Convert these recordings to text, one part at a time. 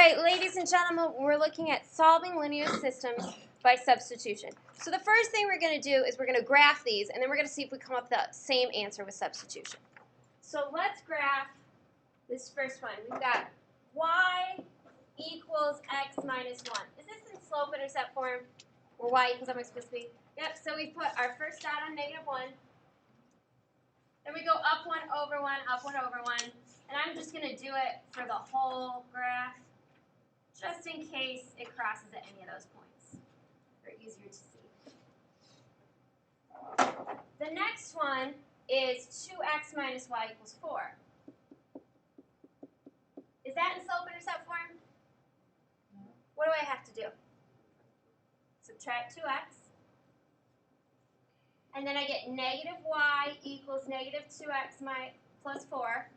right, ladies and gentlemen, we're looking at solving linear systems by substitution. So the first thing we're going to do is we're going to graph these, and then we're going to see if we come up with the same answer with substitution. So let's graph this first one. We've got y equals x minus 1. Is this in slope-intercept form, where y equals m plus b? Yep, so we put our first dot on -1. Then we go up 1 over 1, up 1 over 1. And I'm just going to do it for the whole graph, just in case it crosses at any of those points. They're easier to see. The next one is 2x minus y equals 4. Is that in slope-intercept form? What do I have to do? Subtract 2x. And then I get negative y equals negative 2x plus 4.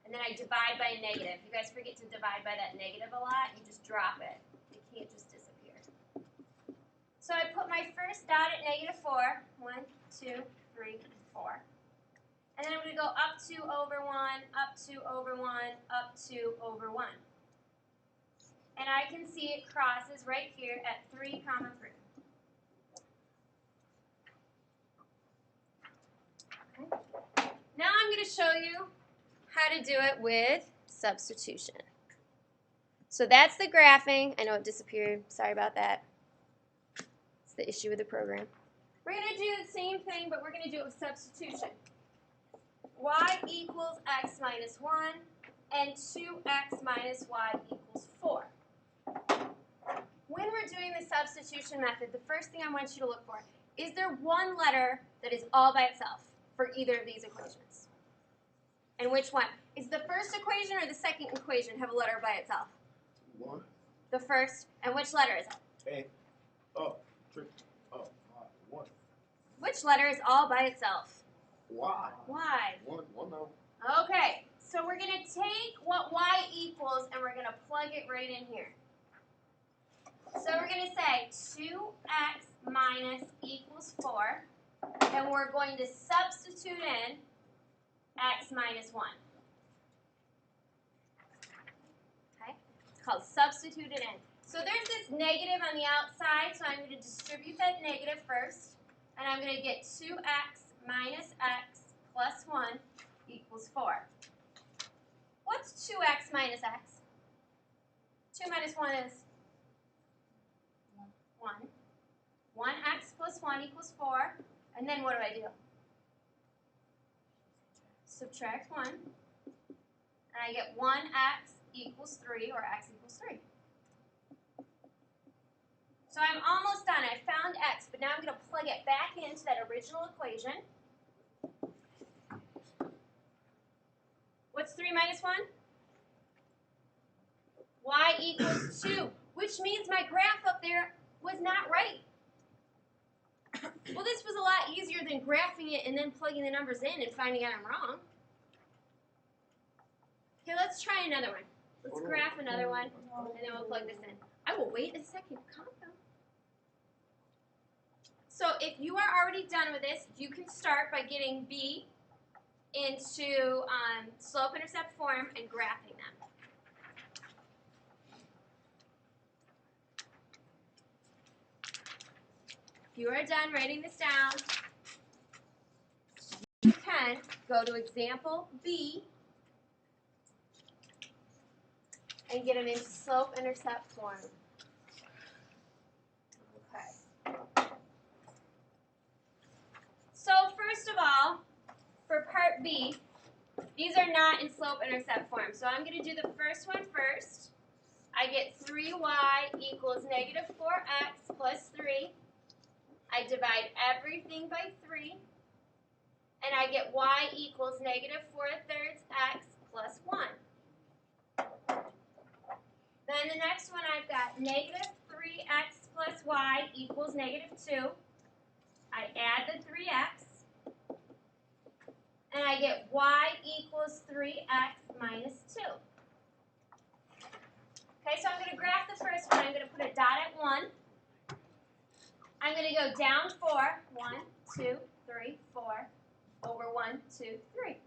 And then I divide by a negative. You guys forget to divide by that negative a lot. You just drop it. It can't just disappear. So I put my first dot at -4. 1, 2, 3, 4. And then I'm going to go up 2 over 1, up 2 over 1, up 2 over 1. And I can see it crosses right here at 3, 3. Okay. Now I'm going to show you how to do it with substitution. So that's the graphing. I know it disappeared. Sorry about that. It's the issue with the program. We're going to do the same thing, but we're going to do it with substitution. Y equals x minus 1 and 2x minus y equals 4. When we're doing the substitution method, the first thing I want you to look for is there one letter that is all by itself for either of these equations? And which one? Is the first equation or the second equation have a letter by itself? 1. The first. And which letter is it? A. Oh, 3. Oh, 1. Which letter is all by itself? Y. Y. 1. No. Okay. So we're going to take what y equals and we're going to plug it right in here. So we're going to say 2x minus equals 4. And we're going to substitute in x minus 1. Okay? It's called substituted in. So there's this negative on the outside, so I'm going to distribute that negative first. And I'm going to get 2x minus x plus 1 equals 4. What's 2x minus x? 2 minus 1 is 1. 1x plus 1 equals 4. And then what do I do? Subtract 1, and I get 1x equals 3, or x equals 3. So I'm almost done. I found x, but now I'm going to plug it back into that original equation. What's 3 minus 1? Y equals 2, which means my graph up there was not right. Well, this was a lot easier than graphing it and then plugging the numbers in and finding out I'm wrong. Okay, let's try another one. Let's graph another one, and then we'll plug this in. I will wait a second. Calm down. So if you are already done with this, you can start by getting B into slope-intercept form and graphing them. If you are done writing this down, you can go to example B and get them into slope-intercept form. Okay. So first of all, for part B, these are not in slope-intercept form. So I'm going to do the first one first. I get 3y equals negative 4x plus 3. I divide everything by 3. And I get y equals negative 4/3 x plus 1. Then the next one I've got negative 3x plus y equals negative 2. I add the 3x. And I get y equals 3x minus 2. Okay, so I'm going to graph the first one. I'm going to put a dot at 1. I'm going to go down 4. 1, 2, 3, 4. Over 1, 2, 3.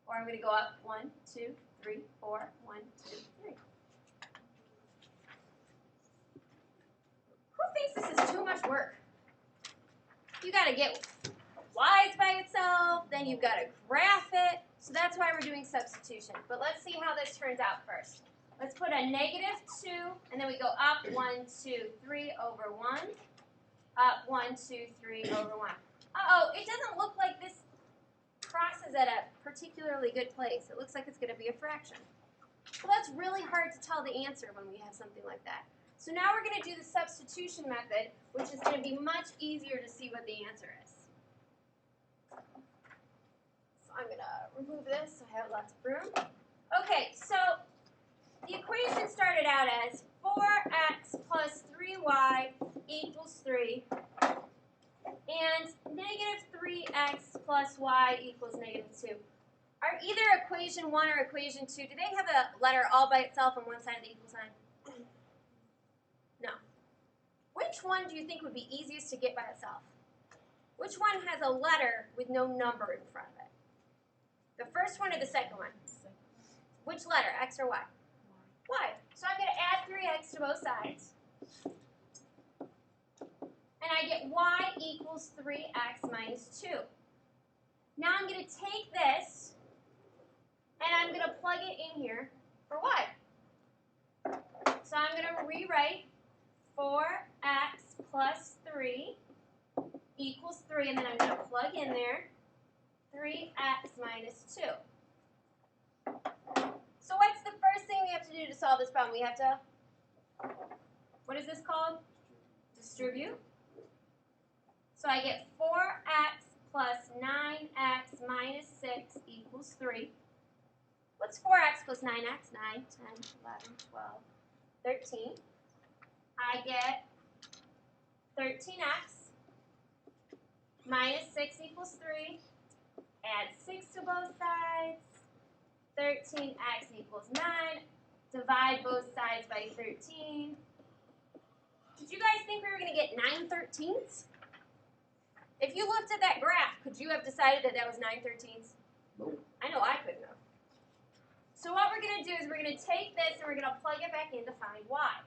Or I'm going to go up 1, 2, 3, 4, 1, 2, 3. get y's by itself, then you've got to graph it. So that's why we're doing substitution. But let's see how this turns out first. Let's put a -2, and then we go up 1, 2, 3 over 1. Up 1, 2, 3 over 1. Uh-oh, it doesn't look like this crosses at a particularly good place. It looks like it's going to be a fraction. Well, that's really hard to tell the answer when we have something like that. So now we're going to do the substitution method, which is going to be much easier to see what the answer is. So I'm going to remove this so I have lots of room. Okay, so the equation started out as 4x plus 3y equals 3, and -3x plus y equals -2. Are either equation 1 or equation 2, do they have a letter all by itself on one side of the equal sign? No. Which one do you think would be easiest to get by itself? Which one has a letter with no number in front of it? The first one or the second one? Which letter, x or y? Y. So I'm going to add 3x to both sides. And I get y equals 3x minus 2. Now I'm going to take this, and I'm going to plug it in here for y. So I'm going to rewrite 4x plus 3 equals 3, and then I'm going to plug in there 3x minus 2. So what's the first thing we have to do to solve this problem? We have to, what is this called? Distribute. So I get 4x plus 9x minus 6 equals 3. What's 4x plus 9x? 9, 10, 11, 12, 13. I get 13x minus 6 equals 3. Add 6 to both sides. 13x equals 9. Divide both sides by 13. Did you guys think we were going to get 9/13ths? If you looked at that graph, could you have decided that that was 9/13ths? Nope. I know I couldn't have. So what we're going to do is we're going to take this and we're going to plug it back in to find y.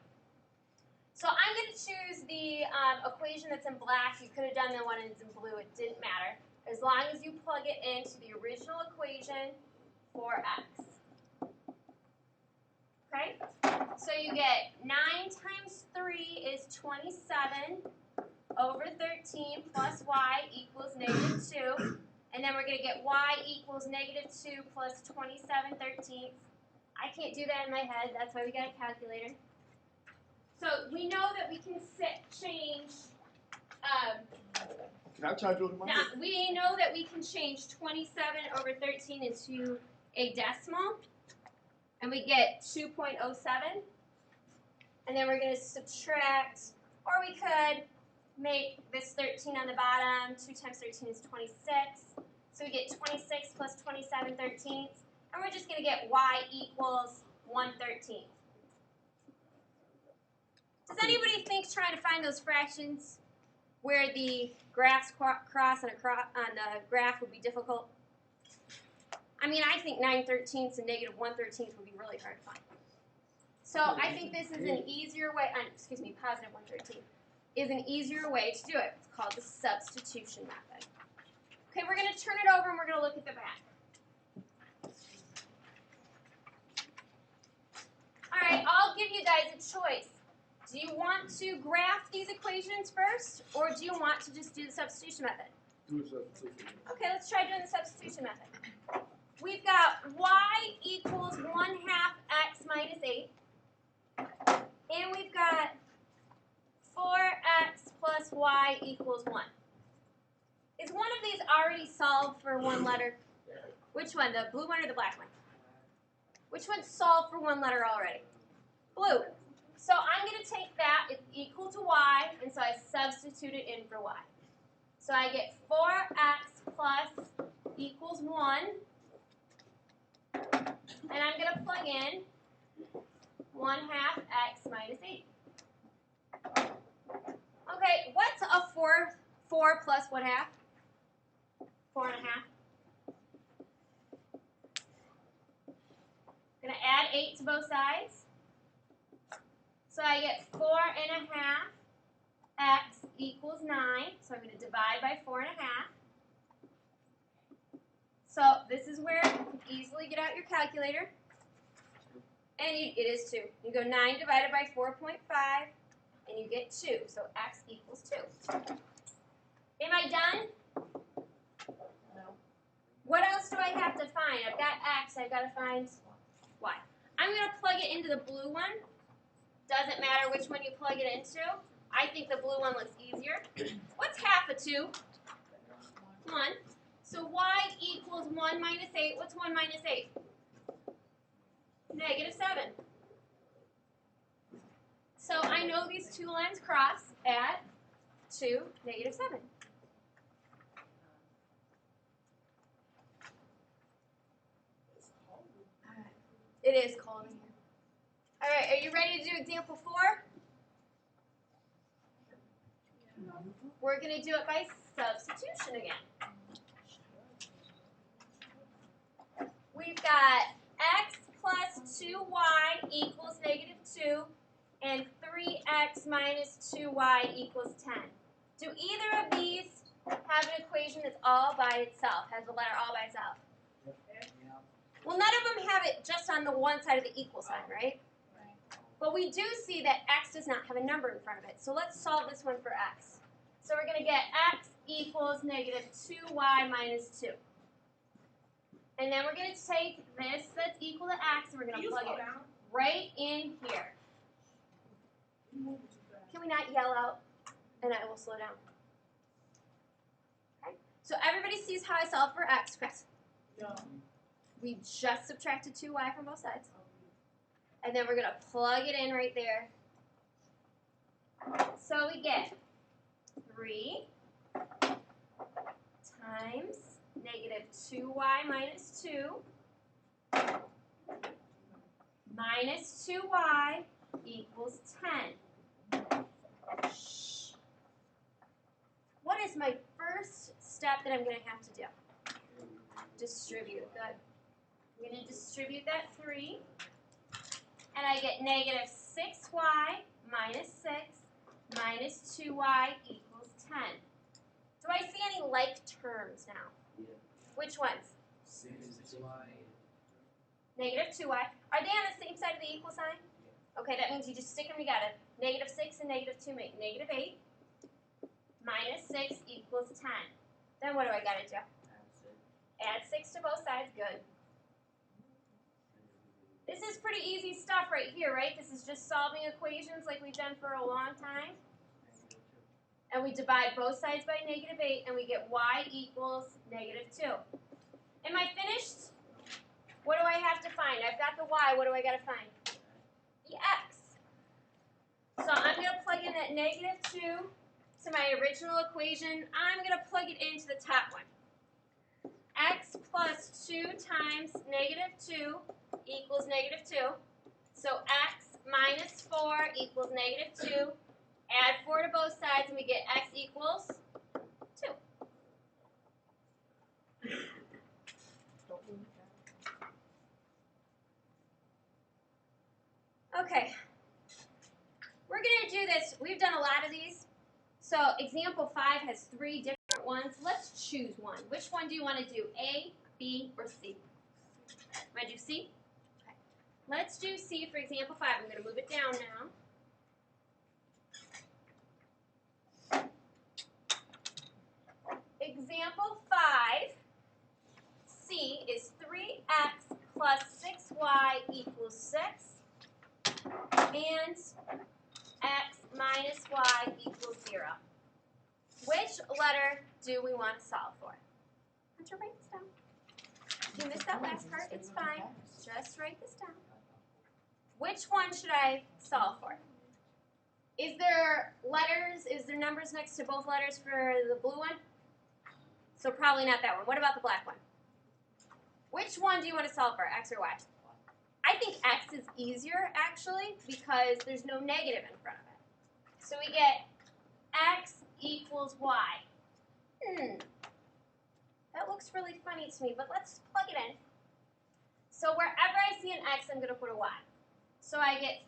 So I'm going to choose the equation that's in black. You could have done the one that's in blue. It didn't matter. As long as you plug it into the original equation for x. Okay? So you get 9 times 3 is 27 over 13 plus y equals -2. And then we're going to get y equals -2 plus 27/13. I can't do that in my head. That's why we got a calculator. So we know that we can change. Can I charge you with money? Now, we know that we can change 27 over 13 into a decimal. And we get 2.07. And then we're going to subtract, or we could make this 13 on the bottom. 2 times 13 is 26. So we get 26 plus 27/13. And we're just going to get y equals 1/13. Does anybody think trying to find those fractions where the graphs cross on the graph would be difficult? I mean, I think 9/13 and -1/13 would be really hard to find. So I think this is an easier way, positive 1/13 is an easier way to do it. It's called the substitution method. Okay, we're going to turn it over and we're going to look at the back. All right, I'll give you guys a choice. Do you want to graph these equations first, or do you want to just do the substitution method? Do the substitution. Okay, let's try doing the substitution method. We've got y equals 1/2 x minus 8. And we've got 4x plus y equals 1. Is one of these already solved for one letter? Which one, the blue one or the black one? Which one's solved for one letter already? Blue. So I'm going to take that, it's equal to y, and so I substitute it in for y. So I get 4x plus equals 1. And I'm going to plug in 1/2 x minus 8. Okay, what's a 4 plus what half? 4.5. Going to add 8 to both sides. So I get 4.5 x equals 9. So I'm going to divide by 4.5. So this is where you can easily get out your calculator. And it is 2. You go 9 divided by 4.5, and you get 2. So x equals 2. Am I done? No. What else do I have to find? I've got x. I've got to find y. I'm going to plug it into the blue one. Doesn't matter which one you plug it into. I think the blue one looks easier. What's half of 2? 1. So y equals 1 minus 8. What's 1 minus 8? Negative 7. So I know these two lines cross at 2, negative 7. It is cold in here. All right, are you ready to do example 4? We're going to do it by substitution again. We've got x plus 2y equals negative 2 and 3x minus 2y equals 10. Do either of these have an equation that's all by itself, has the letter all by itself? Well, none of them have it just on the one side of the equal sign, right? But we do see that x does not have a number in front of it. So let's solve this one for x. So we're going to get x equals negative 2y minus 2. And then we're going to take this that's equal to x and we're going to plug it right in here. Can we not yell out? And I will slow down. Okay. So everybody sees how I solve for x, Chris? No. We just subtracted 2y from both sides. And then we're going to plug it in right there. So we get 3 times negative 2y minus 2 minus 2y equals 10. Shh. What is my first step that I'm going to have to do? Distribute. Good. I'm going to distribute that 3. And I get negative 6y minus 6 minus 2y equals 10. Do I see any like terms now? Yeah. Which ones? 6y. Negative 2y. Are they on the same side of the equal sign? Yeah. Okay, that means you just stick them together. Negative 6 and negative 2 make negative 8. Minus 6 equals 10. Then what do I got to do? Add 6 to both sides. Good. This is pretty easy stuff right here, right? This is just solving equations like we've done for a long time. And we divide both sides by negative 8, and we get y equals negative 2. Am I finished? What do I have to find? I've got the y. What do I got to find? The x. So I'm going to plug in that negative 2 to my original equation. I'm going to plug it into the top one. X plus 2 times negative 2 equals negative 2. So x minus 4 equals negative 2. Add 4 to both sides, and we get x equals 2. Okay. We're going to do this. We've done a lot of these. So example 5 has 3 different ones. Let's choose one. Which one do you want to do? A, B, or C? Want to do C? Okay. Let's do C for example 5. I'm going to move it down now. Example 5, C is 3x plus 6y equals 6, and x minus y equals 0. Which letter do we want to solve for? Hunter, write this down. If you missed that last part, it's fine. Just write this down. Which one should I solve for? Is there letters, is there numbers next to both letters for the blue one? So probably not that one. What about the black one? Which one do you want to solve for, x or y? I think x is easier, actually, because there's no negative in front of it. So we get x equals y. That looks really funny to me, but let's plug it in. So wherever I see an x, I'm going to put a y. So I get